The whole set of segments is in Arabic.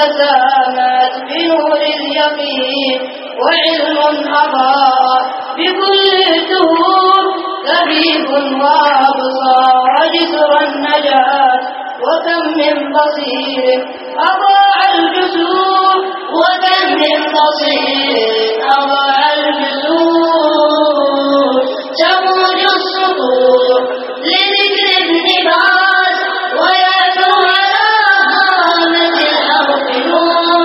تسامت بنور اليقين، وعلم أضاء بكل الدهور، لبيب وأبصار جسر النجاة، وكم من بصير أضاع الجسور، وكم من بصير أضاع الجسور. تموج السطور لذكر ابن باز، ويعثر على هامة الحرف نور،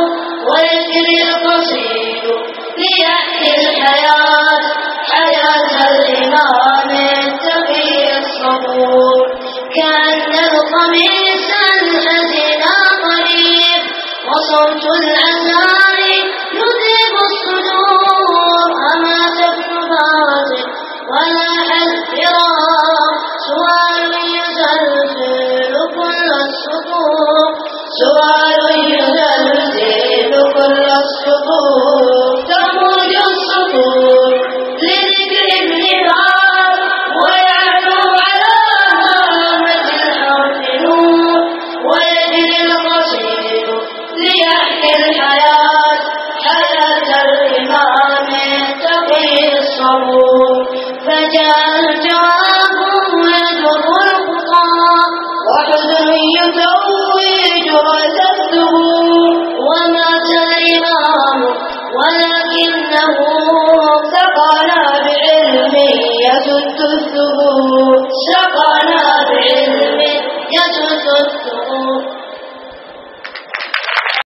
ويجري القصيد ليحيي الحياة، حياة الإمام التقي الصبور. كأن القميص الحزين قريب، وصوت العزاء يذيب الصدور. أمات ابن باز ولاح الفراق، سؤال يزلزل كل السطور، سؤال يزلزل كل السطور. تموج السطور لذكر ابن باز، ويعلو على هامة الحرف نور، ويجري القصيد ليحيي الحياة، حياة الإمام التقي الصبور. فجاء الجواب يجر الخطى، وحزن يتوج رأس الثبور. ومات الإمام ولكنه سقانا بعلم يسد الثبور، سقانا بعلم يسد الثبور.